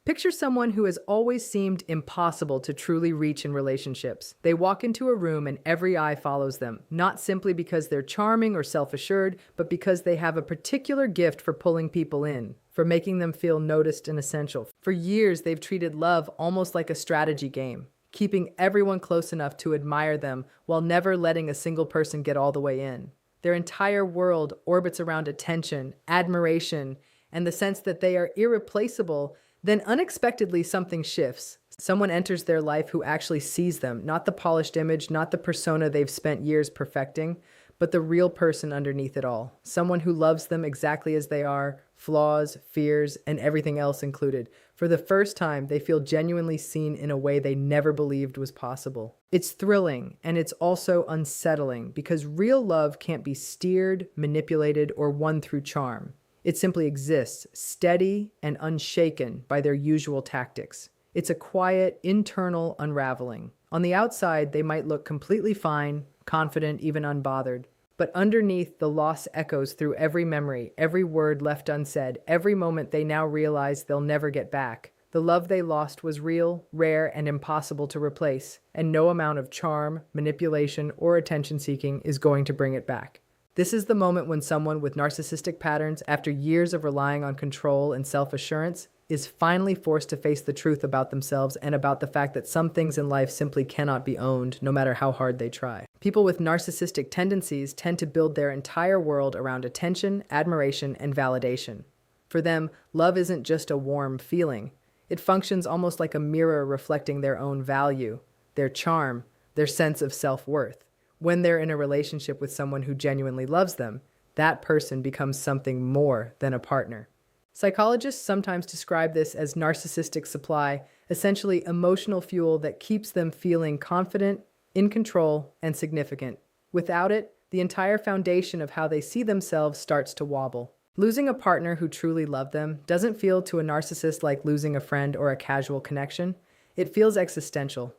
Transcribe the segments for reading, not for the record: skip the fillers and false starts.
Picture someone who has always seemed impossible to truly reach in relationships. They walk into a room and every eye follows them, not simply because they're charming or self-assured, but because they have a particular gift for pulling people in, for making them feel noticed and essential. For years, they've treated love almost like a strategy game, keeping everyone close enough to admire them while never letting a single person get all the way in. Their entire world orbits around attention, admiration, and the sense that they are irreplaceable. Then unexpectedly something shifts. Someone enters their life who actually sees them, not the polished image, not the persona they've spent years perfecting, but the real person underneath it all. Someone who loves them exactly as they are, flaws, fears, and everything else included. For the first time, they feel genuinely seen in a way they never believed was possible. It's thrilling, and it's also unsettling, because real love can't be steered, manipulated, or won through charm. It simply exists, steady and unshaken by their usual tactics. It's a quiet, internal unraveling. On the outside, they might look completely fine, confident, even unbothered. But underneath, the loss echoes through every memory, every word left unsaid, every moment they now realize they'll never get back. The love they lost was real, rare, and impossible to replace, and no amount of charm, manipulation, or attention-seeking is going to bring it back. This is the moment when someone with narcissistic patterns, after years of relying on control and self-assurance, is finally forced to face the truth about themselves and about the fact that some things in life simply cannot be owned, no matter how hard they try. People with narcissistic tendencies tend to build their entire world around attention, admiration, and validation. For them, love isn't just a warm feeling. It functions almost like a mirror reflecting their own value, their charm, their sense of self-worth. When they're in a relationship with someone who genuinely loves them, that person becomes something more than a partner. Psychologists sometimes describe this as narcissistic supply, essentially emotional fuel that keeps them feeling confident, in control, and significant. Without it, the entire foundation of how they see themselves starts to wobble. Losing a partner who truly loved them doesn't feel to a narcissist like losing a friend or a casual connection. It feels existential.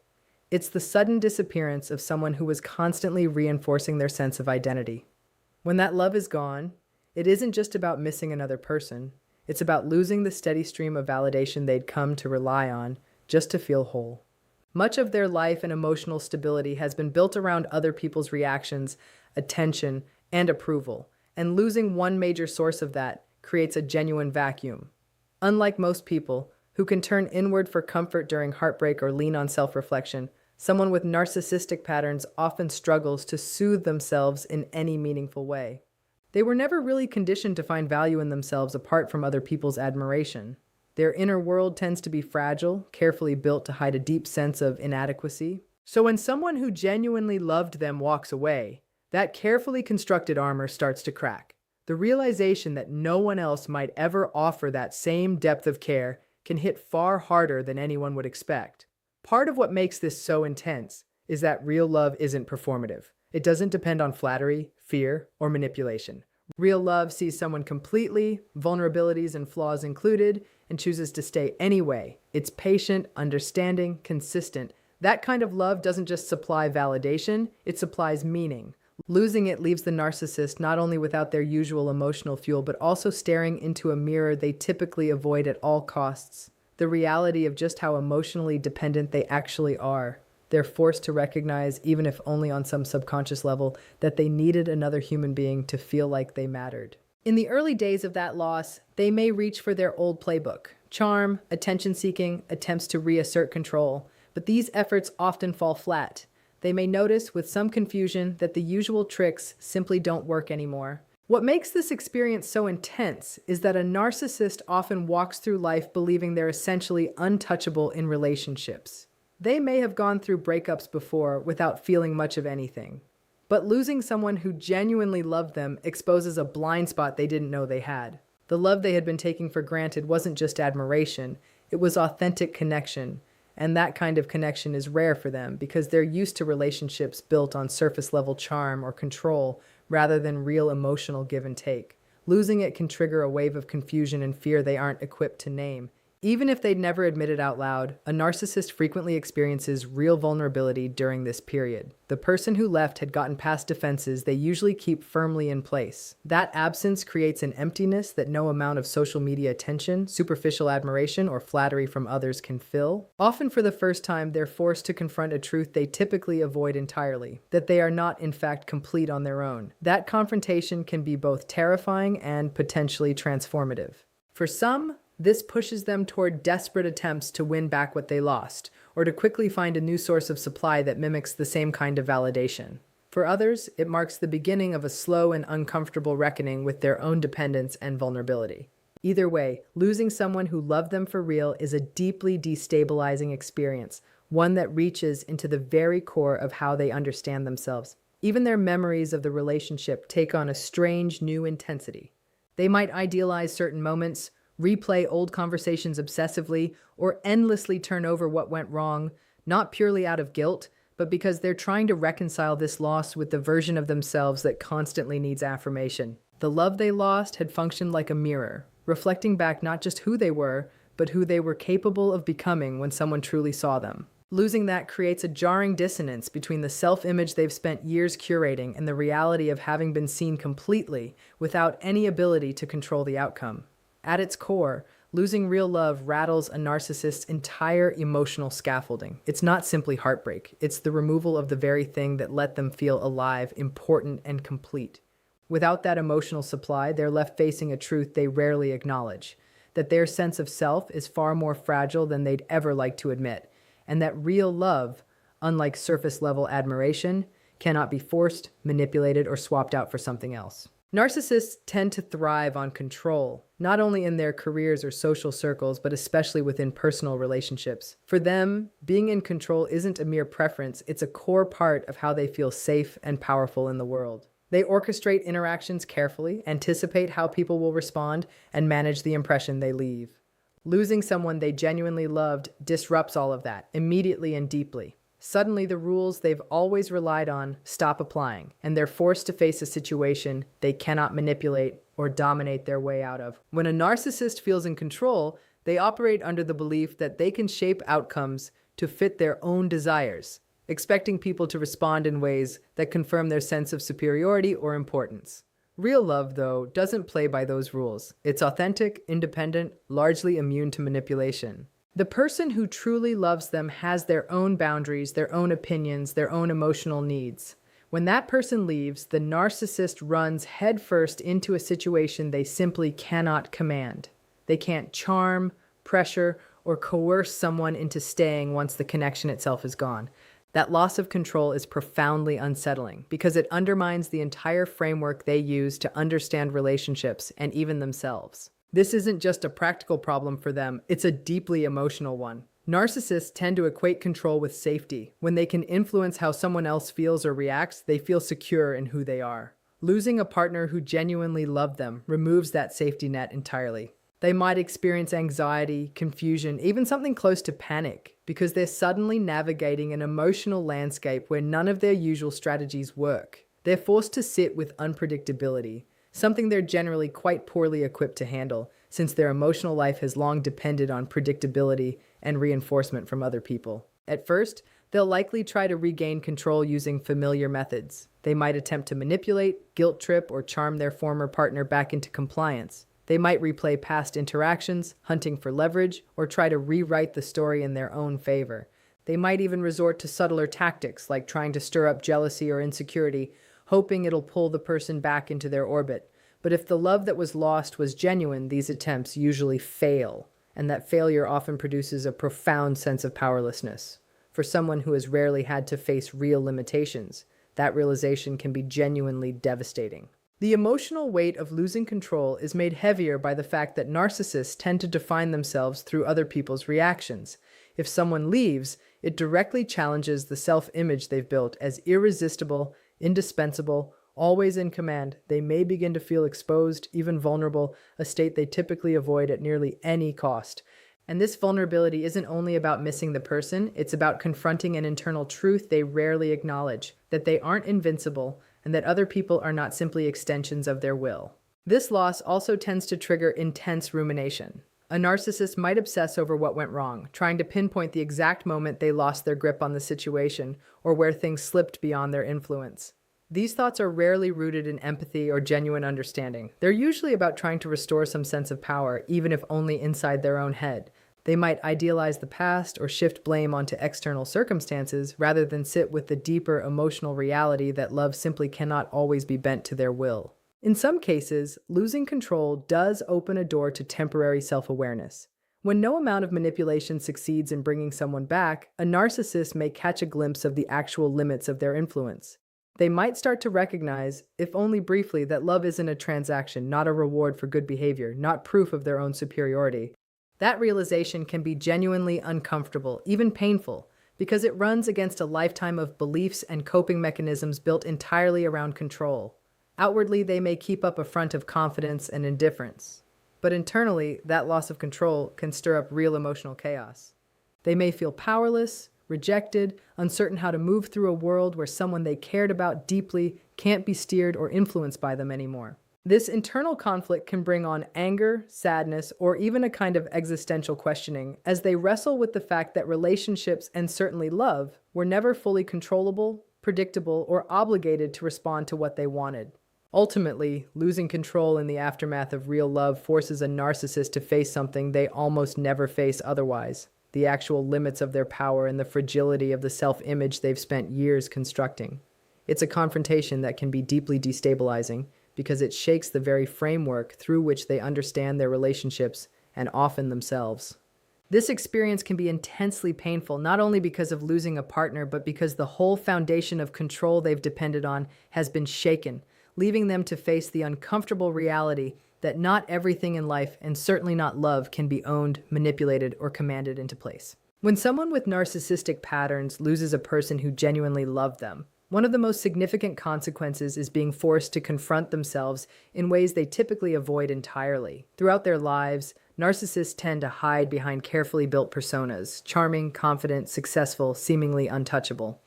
It's the sudden disappearance of someone who was constantly reinforcing their sense of identity. When that love is gone, it isn't just about missing another person. It's about losing the steady stream of validation they'd come to rely on just to feel whole. Much of their life and emotional stability has been built around other people's reactions, attention, and approval, and losing one major source of that creates a genuine vacuum. Unlike most people, who can turn inward for comfort during heartbreak or lean on self-reflection, someone with narcissistic patterns often struggles to soothe themselves in any meaningful way. They were never really conditioned to find value in themselves apart from other people's admiration. Their inner world tends to be fragile, carefully built to hide a deep sense of inadequacy. So when someone who genuinely loved them walks away, that carefully constructed armor starts to crack. The realization that no one else might ever offer that same depth of care can hit far harder than anyone would expect. Part of what makes this so intense is that real love isn't performative. It doesn't depend on flattery, fear, or manipulation. Real love sees someone completely, vulnerabilities and flaws included, and chooses to stay anyway. It's patient, understanding, consistent. That kind of love doesn't just supply validation, it supplies meaning. Losing it leaves the narcissist not only without their usual emotional fuel, but also staring into a mirror they typically avoid at all costs. The reality of just how emotionally dependent they actually are. They're forced to recognize, even if only on some subconscious level, that they needed another human being to feel like they mattered. In the early days of that loss, they may reach for their old playbook: charm, attention-seeking, attempts to reassert control. But these efforts often fall flat. They may notice, with some confusion, that the usual tricks simply don't work anymore. What makes this experience so intense is that a narcissist often walks through life believing they're essentially untouchable in relationships. They may have gone through breakups before without feeling much of anything. But losing someone who genuinely loved them exposes a blind spot they didn't know they had. The love they had been taking for granted wasn't just admiration, it was authentic connection. And that kind of connection is rare for them because they're used to relationships built on surface-level charm or control rather than real emotional give and take. Losing it can trigger a wave of confusion and fear they aren't equipped to name. Even if they'd never admit it out loud, a narcissist frequently experiences real vulnerability during this period. The person who left had gotten past defenses they usually keep firmly in place. That absence creates an emptiness that no amount of social media attention, superficial admiration, or flattery from others can fill. Often for the first time, they're forced to confront a truth they typically avoid entirely, that they are not, in fact, complete on their own. That confrontation can be both terrifying and potentially transformative. For some, this pushes them toward desperate attempts to win back what they lost, or to quickly find a new source of supply that mimics the same kind of validation. For others, it marks the beginning of a slow and uncomfortable reckoning with their own dependence and vulnerability. Either way, losing someone who loved them for real is a deeply destabilizing experience, one that reaches into the very core of how they understand themselves. Even their memories of the relationship take on a strange new intensity. They might idealize certain moments, replay old conversations obsessively, or endlessly turn over what went wrong, not purely out of guilt, but because they're trying to reconcile this loss with the version of themselves that constantly needs affirmation. The love they lost had functioned like a mirror, reflecting back not just who they were, but who they were capable of becoming when someone truly saw them. Losing that creates a jarring dissonance between the self-image they've spent years curating and the reality of having been seen completely without any ability to control the outcome. At its core, losing real love rattles a narcissist's entire emotional scaffolding. It's not simply heartbreak. It's the removal of the very thing that let them feel alive, important, and complete. Without that emotional supply, they're left facing a truth they rarely acknowledge, that their sense of self is far more fragile than they'd ever like to admit, and that real love, unlike surface-level admiration, cannot be forced, manipulated, or swapped out for something else. Narcissists tend to thrive on control, not only in their careers or social circles, but especially within personal relationships. For them, being in control isn't a mere preference, it's a core part of how they feel safe and powerful in the world. They orchestrate interactions carefully, anticipate how people will respond, and manage the impression they leave. Losing someone they genuinely loved disrupts all of that, immediately and deeply. Suddenly, the rules they've always relied on stop applying, and they're forced to face a situation they cannot manipulate or dominate their way out of. When a narcissist feels in control, they operate under the belief that they can shape outcomes to fit their own desires, expecting people to respond in ways that confirm their sense of superiority or importance. Real love, though, doesn't play by those rules. It's authentic, independent, largely immune to manipulation. The person who truly loves them has their own boundaries, their own opinions, their own emotional needs. When that person leaves, the narcissist runs headfirst into a situation they simply cannot command. They can't charm, pressure, or coerce someone into staying once the connection itself is gone. That loss of control is profoundly unsettling because it undermines the entire framework they use to understand relationships and even themselves. This isn't just a practical problem for them, it's a deeply emotional one. Narcissists tend to equate control with safety. When they can influence how someone else feels or reacts, they feel secure in who they are. Losing a partner who genuinely loved them removes that safety net entirely. They might experience anxiety, confusion, even something close to panic, because they're suddenly navigating an emotional landscape where none of their usual strategies work. They're forced to sit with unpredictability, something they're generally quite poorly equipped to handle, since their emotional life has long depended on predictability and reinforcement from other people. At first, they'll likely try to regain control using familiar methods. They might attempt to manipulate, guilt trip, or charm their former partner back into compliance. They might replay past interactions, hunting for leverage, or try to rewrite the story in their own favor. They might even resort to subtler tactics, like trying to stir up jealousy or insecurity, hoping it'll pull the person back into their orbit. But if the love that was lost was genuine, these attempts usually fail, and that failure often produces a profound sense of powerlessness. For someone who has rarely had to face real limitations, that realization can be genuinely devastating. The emotional weight of losing control is made heavier by the fact that narcissists tend to define themselves through other people's reactions. If someone leaves, it directly challenges the self-image they've built as irresistible, indispensable, always in command. They may begin to feel exposed, even vulnerable, a state they typically avoid at nearly any cost. And this vulnerability isn't only about missing the person, it's about confronting an internal truth they rarely acknowledge, that they aren't invincible, and that other people are not simply extensions of their will. This loss also tends to trigger intense rumination. A narcissist might obsess over what went wrong, trying to pinpoint the exact moment they lost their grip on the situation or where things slipped beyond their influence. These thoughts are rarely rooted in empathy or genuine understanding. They're usually about trying to restore some sense of power, even if only inside their own head. They might idealize the past or shift blame onto external circumstances rather than sit with the deeper emotional reality that love simply cannot always be bent to their will. In some cases, losing control does open a door to temporary self-awareness. When no amount of manipulation succeeds in bringing someone back, a narcissist may catch a glimpse of the actual limits of their influence. They might start to recognize, if only briefly, that love isn't a transaction, not a reward for good behavior, not proof of their own superiority. That realization can be genuinely uncomfortable, even painful, because it runs against a lifetime of beliefs and coping mechanisms built entirely around control. Outwardly, they may keep up a front of confidence and indifference, but internally, that loss of control can stir up real emotional chaos. They may feel powerless, rejected, uncertain how to move through a world where someone they cared about deeply can't be steered or influenced by them anymore. This internal conflict can bring on anger, sadness, or even a kind of existential questioning as they wrestle with the fact that relationships, and certainly love, were never fully controllable, predictable, or obligated to respond to what they wanted. Ultimately, losing control in the aftermath of real love forces a narcissist to face something they almost never face otherwise: the actual limits of their power and the fragility of the self-image they've spent years constructing. It's a confrontation that can be deeply destabilizing because it shakes the very framework through which they understand their relationships and often themselves. This experience can be intensely painful, not only because of losing a partner, but because the whole foundation of control they've depended on has been shaken, leaving them to face the uncomfortable reality that not everything in life, and certainly not love, can be owned, manipulated, or commanded into place. When someone with narcissistic patterns loses a person who genuinely loved them, one of the most significant consequences is being forced to confront themselves in ways they typically avoid entirely. Throughout their lives, narcissists tend to hide behind carefully built personas: charming, confident, successful, seemingly untouchable.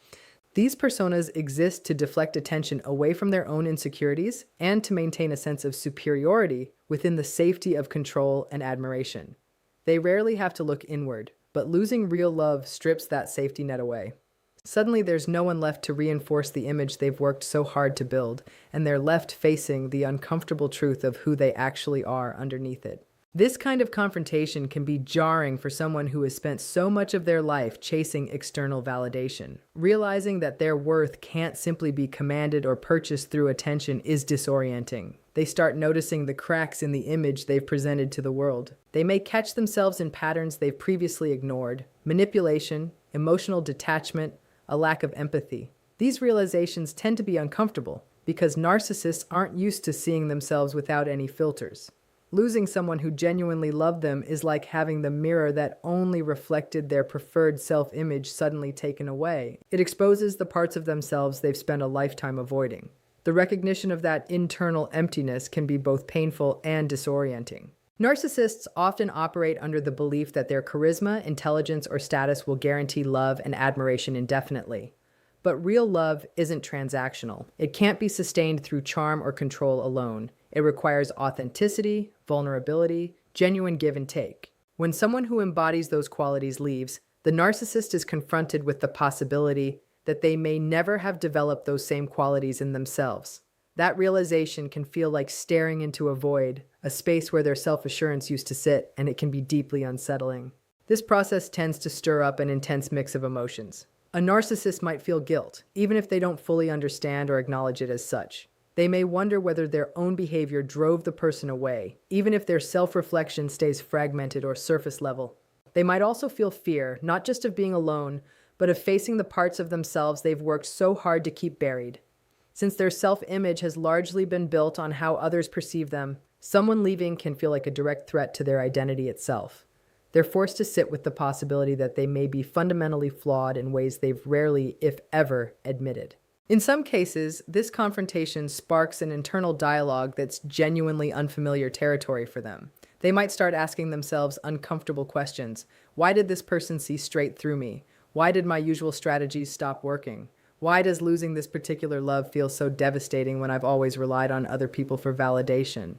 These personas exist to deflect attention away from their own insecurities and to maintain a sense of superiority within the safety of control and admiration. They rarely have to look inward, but losing real love strips that safety net away. Suddenly, there's no one left to reinforce the image they've worked so hard to build, and they're left facing the uncomfortable truth of who they actually are underneath it. This kind of confrontation can be jarring for someone who has spent so much of their life chasing external validation. Realizing that their worth can't simply be commanded or purchased through attention is disorienting. They start noticing the cracks in the image they've presented to the world. They may catch themselves in patterns they've previously ignored: manipulation, emotional detachment, a lack of empathy. These realizations tend to be uncomfortable because narcissists aren't used to seeing themselves without any filters. Losing someone who genuinely loved them is like having the mirror that only reflected their preferred self-image suddenly taken away. It exposes the parts of themselves they've spent a lifetime avoiding. The recognition of that internal emptiness can be both painful and disorienting. Narcissists often operate under the belief that their charisma, intelligence, or status will guarantee love and admiration indefinitely. But real love isn't transactional. It can't be sustained through charm or control alone. It requires authenticity, vulnerability, genuine give and take. When someone who embodies those qualities leaves, the narcissist is confronted with the possibility that they may never have developed those same qualities in themselves. That realization can feel like staring into a void, a space where their self-assurance used to sit, and it can be deeply unsettling. This process tends to stir up an intense mix of emotions. A narcissist might feel guilt, even if they don't fully understand or acknowledge it as such. They may wonder whether their own behavior drove the person away, even if their self-reflection stays fragmented or surface level. They might also feel fear, not just of being alone, but of facing the parts of themselves they've worked so hard to keep buried. Since their self-image has largely been built on how others perceive them, someone leaving can feel like a direct threat to their identity itself. They're forced to sit with the possibility that they may be fundamentally flawed in ways they've rarely, if ever, admitted. In some cases, this confrontation sparks an internal dialogue that's genuinely unfamiliar territory for them. They might start asking themselves uncomfortable questions. Why did this person see straight through me? Why did my usual strategies stop working? Why does losing this particular love feel so devastating when I've always relied on other people for validation?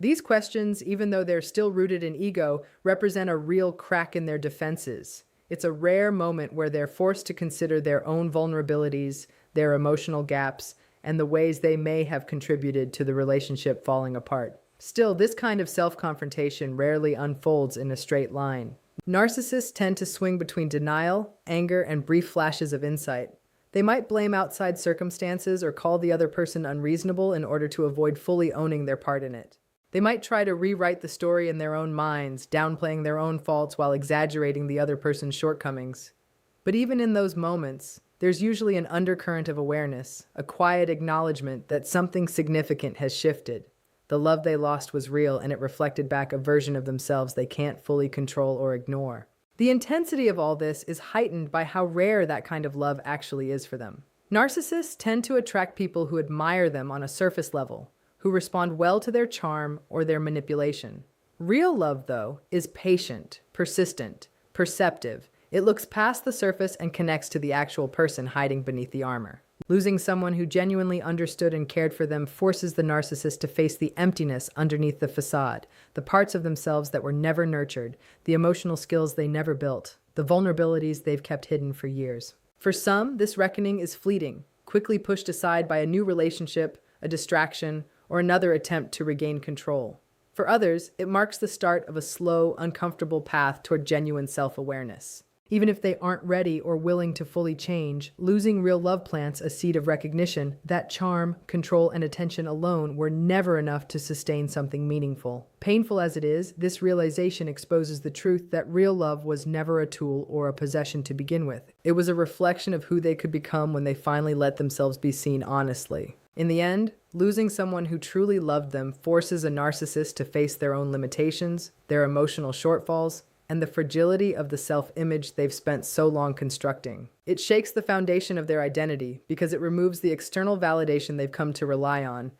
These questions, even though they're still rooted in ego, represent a real crack in their defenses. It's a rare moment where they're forced to consider their own vulnerabilities, their emotional gaps, and the ways they may have contributed to the relationship falling apart. Still, this kind of self-confrontation rarely unfolds in a straight line. Narcissists tend to swing between denial, anger, and brief flashes of insight. They might blame outside circumstances or call the other person unreasonable in order to avoid fully owning their part in it. They might try to rewrite the story in their own minds, downplaying their own faults while exaggerating the other person's shortcomings. But even in those moments, there's usually an undercurrent of awareness, a quiet acknowledgement that something significant has shifted. The love they lost was real, and it reflected back a version of themselves they can't fully control or ignore. The intensity of all this is heightened by how rare that kind of love actually is for them. Narcissists tend to attract people who admire them on a surface level, who respond well to their charm or their manipulation. Real love, though, is patient, persistent, perceptive. It looks past the surface and connects to the actual person hiding beneath the armor. Losing someone who genuinely understood and cared for them forces the narcissist to face the emptiness underneath the facade, the parts of themselves that were never nurtured, the emotional skills they never built, the vulnerabilities they've kept hidden for years. For some, this reckoning is fleeting, quickly pushed aside by a new relationship, a distraction, or another attempt to regain control. For others, it marks the start of a slow, uncomfortable path toward genuine self-awareness. Even if they aren't ready or willing to fully change, losing real love plants a seed of recognition that charm, control, and attention alone were never enough to sustain something meaningful. Painful as it is, this realization exposes the truth that real love was never a tool or a possession to begin with. It was a reflection of who they could become when they finally let themselves be seen honestly. In the end, losing someone who truly loved them forces a narcissist to face their own limitations, their emotional shortfalls, and the fragility of the self-image they've spent so long constructing. It shakes the foundation of their identity because it removes the external validation they've come to rely on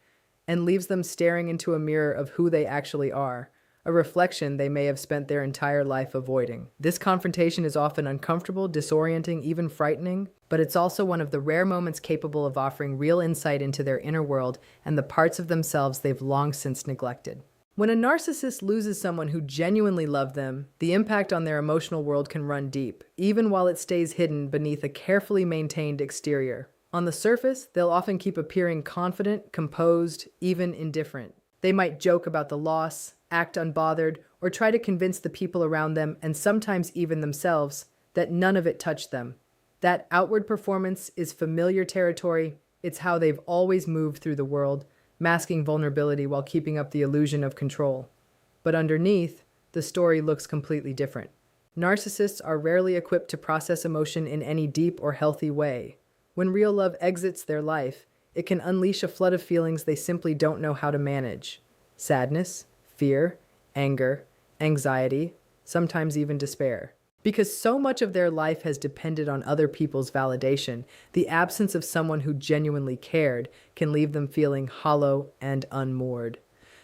and leaves them staring into a mirror of who they actually are, a reflection they may have spent their entire life avoiding. This confrontation is often uncomfortable, disorienting, even frightening, but it's also one of the rare moments capable of offering real insight into their inner world and the parts of themselves they've long since neglected. When a narcissist loses someone who genuinely loved them, the impact on their emotional world can run deep, even while it stays hidden beneath a carefully maintained exterior. On the surface, they'll often keep appearing confident, composed, even indifferent. They might joke about the loss, act unbothered, or try to convince the people around them, and sometimes even themselves, that none of it touched them. That outward performance is familiar territory. It's how they've always moved through the world, masking vulnerability while keeping up the illusion of control. But underneath, the story looks completely different. Narcissists are rarely equipped to process emotion in any deep or healthy way. When real love exits their life, it can unleash a flood of feelings they simply don't know how to manage. Sadness, fear, anger, anxiety, sometimes even despair. Because so much of their life has depended on other people's validation, the absence of someone who genuinely cared can leave them feeling hollow and unmoored.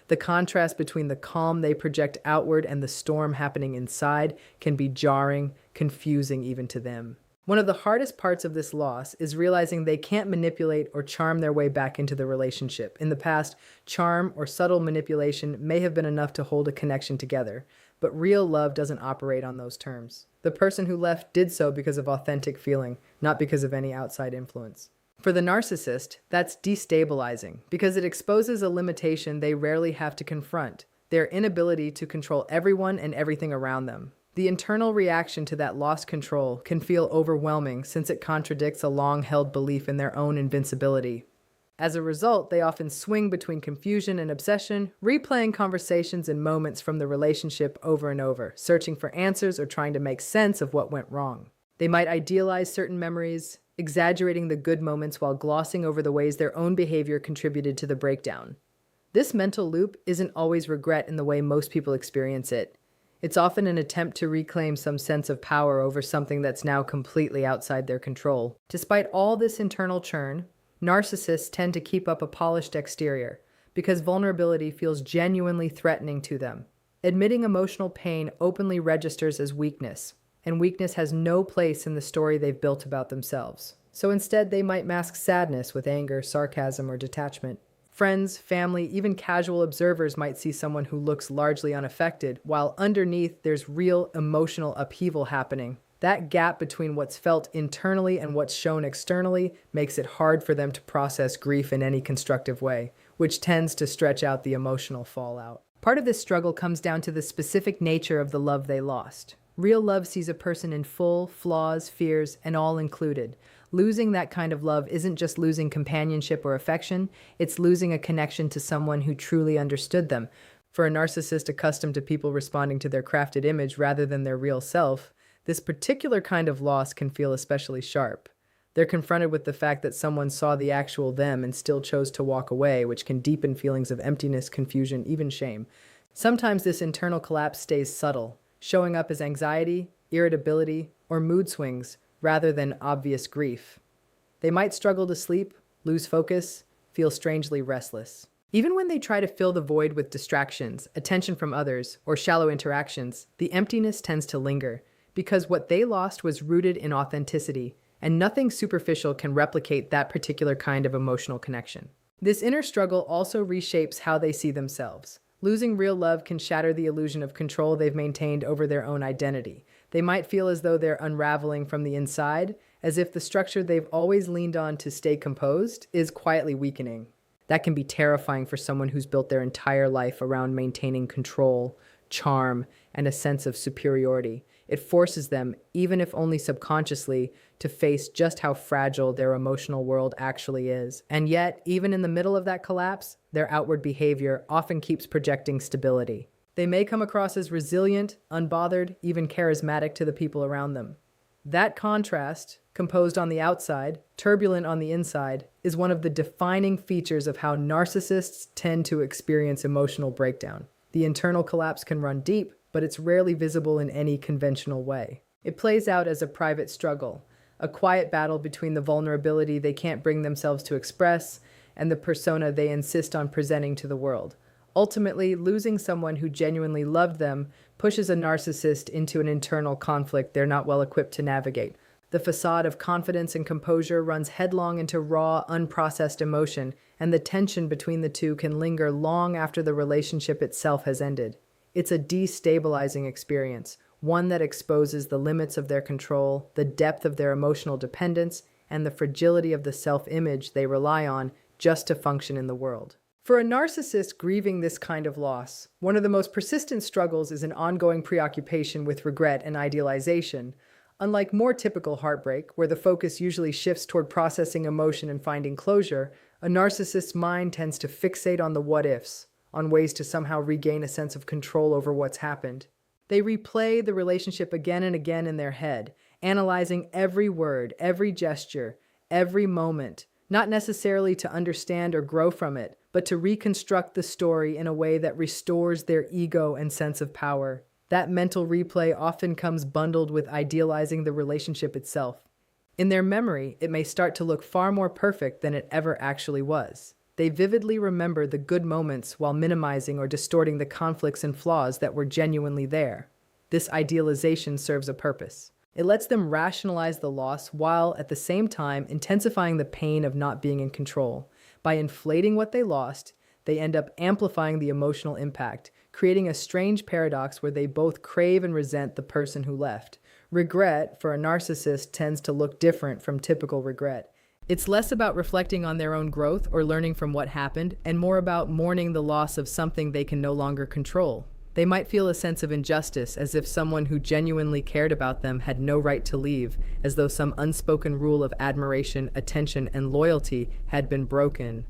The contrast between the calm they project outward and the storm happening inside can be jarring, confusing even to them. One of the hardest parts of this loss is realizing they can't manipulate or charm their way back into the relationship. In the past, charm or subtle manipulation may have been enough to hold a connection together, but real love doesn't operate on those terms. The person who left did so because of authentic feeling, not because of any outside influence. For the narcissist, that's destabilizing because it exposes a limitation they rarely have to confront, their inability to control everyone and everything around them. The internal reaction to that lost control can feel overwhelming since it contradicts a long-held belief in their own invincibility. As a result, they often swing between confusion and obsession, replaying conversations and moments from the relationship over and over, searching for answers or trying to make sense of what went wrong. They might idealize certain memories, exaggerating the good moments while glossing over the ways their own behavior contributed to the breakdown. This mental loop isn't always regret in the way most people experience it. It's often an attempt to reclaim some sense of power over something that's now completely outside their control. Despite all this internal churn, narcissists tend to keep up a polished exterior because vulnerability feels genuinely threatening to them. Admitting emotional pain openly registers as weakness, and weakness has no place in the story they've built about themselves. So instead, they might mask sadness with anger, sarcasm, or detachment. Friends, family, even casual observers might see someone who looks largely unaffected, while underneath there's real emotional upheaval happening. That gap between what's felt internally and what's shown externally makes it hard for them to process grief in any constructive way, which tends to stretch out the emotional fallout. Part of this struggle comes down to the specific nature of the love they lost. Real love sees a person in full, flaws, fears, and all included. Losing that kind of love isn't just losing companionship or affection, it's losing a connection to someone who truly understood them. For a narcissist accustomed to people responding to their crafted image rather than their real self, this particular kind of loss can feel especially sharp. They're confronted with the fact that someone saw the actual them and still chose to walk away, which can deepen feelings of emptiness, confusion, even shame. Sometimes this internal collapse stays subtle, showing up as anxiety, irritability, or mood swings rather than obvious grief. They might struggle to sleep, lose focus, feel strangely restless. Even when they try to fill the void with distractions, attention from others, or shallow interactions, the emptiness tends to linger, because what they lost was rooted in authenticity, and nothing superficial can replicate that particular kind of emotional connection. This inner struggle also reshapes how they see themselves. Losing real love can shatter the illusion of control they've maintained over their own identity. They might feel as though they're unraveling from the inside, as if the structure they've always leaned on to stay composed is quietly weakening. That can be terrifying for someone who's built their entire life around maintaining control, charm, and a sense of superiority. It forces them, even if only subconsciously, to face just how fragile their emotional world actually is. And yet, even in the middle of that collapse, their outward behavior often keeps projecting stability. They may come across as resilient, unbothered, even charismatic to the people around them. That contrast, composed on the outside, turbulent on the inside, is one of the defining features of how narcissists tend to experience emotional breakdown. The internal collapse can run deep, but it's rarely visible in any conventional way. It plays out as a private struggle, a quiet battle between the vulnerability they can't bring themselves to express and the persona they insist on presenting to the world. Ultimately, losing someone who genuinely loved them pushes a narcissist into an internal conflict they're not well equipped to navigate. The facade of confidence and composure runs headlong into raw, unprocessed emotion, and the tension between the two can linger long after the relationship itself has ended. It's a destabilizing experience, one that exposes the limits of their control, the depth of their emotional dependence, and the fragility of the self-image they rely on just to function in the world. For a narcissist grieving this kind of loss, one of the most persistent struggles is an ongoing preoccupation with regret and idealization. Unlike more typical heartbreak, where the focus usually shifts toward processing emotion and finding closure, a narcissist's mind tends to fixate on the what-ifs, on ways to somehow regain a sense of control over what's happened. They replay the relationship again and again in their head, analyzing every word, every gesture, every moment, not necessarily to understand or grow from it, but to reconstruct the story in a way that restores their ego and sense of power. That mental replay often comes bundled with idealizing the relationship itself. In their memory, it may start to look far more perfect than it ever actually was. They vividly remember the good moments while minimizing or distorting the conflicts and flaws that were genuinely there. This idealization serves a purpose. It lets them rationalize the loss while, at the same time, intensifying the pain of not being in control. By inflating what they lost, they end up amplifying the emotional impact, creating a strange paradox where they both crave and resent the person who left. Regret, for a narcissist, tends to look different from typical regret. It's less about reflecting on their own growth or learning from what happened, and more about mourning the loss of something they can no longer control. They might feel a sense of injustice, as if someone who genuinely cared about them had no right to leave, as though some unspoken rule of admiration, attention, and loyalty had been broken.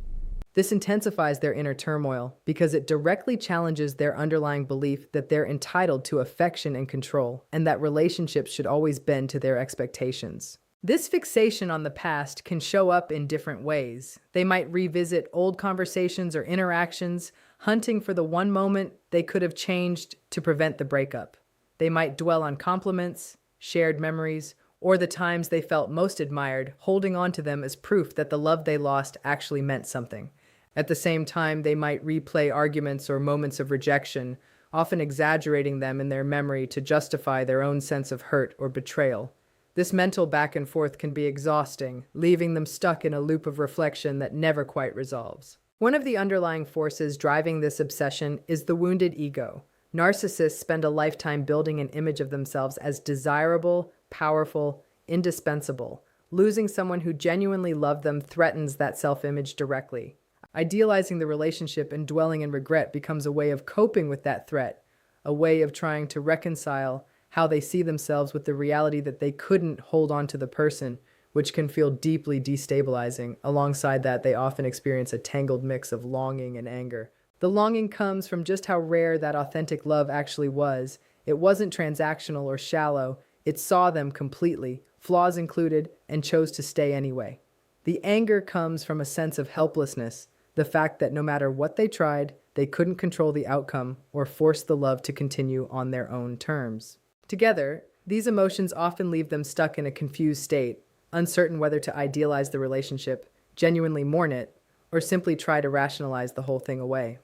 This intensifies their inner turmoil because it directly challenges their underlying belief that they're entitled to affection and control, and that relationships should always bend to their expectations. This fixation on the past can show up in different ways. They might revisit old conversations or interactions, hunting for the one moment they could have changed to prevent the breakup. They might dwell on compliments, shared memories, or the times they felt most admired, holding on to them as proof that the love they lost actually meant something. At the same time, they might replay arguments or moments of rejection, often exaggerating them in their memory to justify their own sense of hurt or betrayal. This mental back and forth can be exhausting, leaving them stuck in a loop of reflection that never quite resolves. One of the underlying forces driving this obsession is the wounded ego. Narcissists spend a lifetime building an image of themselves as desirable, powerful, indispensable. Losing someone who genuinely loved them threatens that self-image directly. Idealizing the relationship and dwelling in regret becomes a way of coping with that threat, a way of trying to reconcile how they see themselves with the reality that they couldn't hold on to the person, which can feel deeply destabilizing. Alongside that, they often experience a tangled mix of longing and anger. The longing comes from just how rare that authentic love actually was. It wasn't transactional or shallow. It saw them completely, flaws included, and chose to stay anyway. The anger comes from a sense of helplessness, the fact that no matter what they tried, they couldn't control the outcome or force the love to continue on their own terms. Together, these emotions often leave them stuck in a confused state, uncertain whether to idealize the relationship, genuinely mourn it, or simply try to rationalize the whole thing away.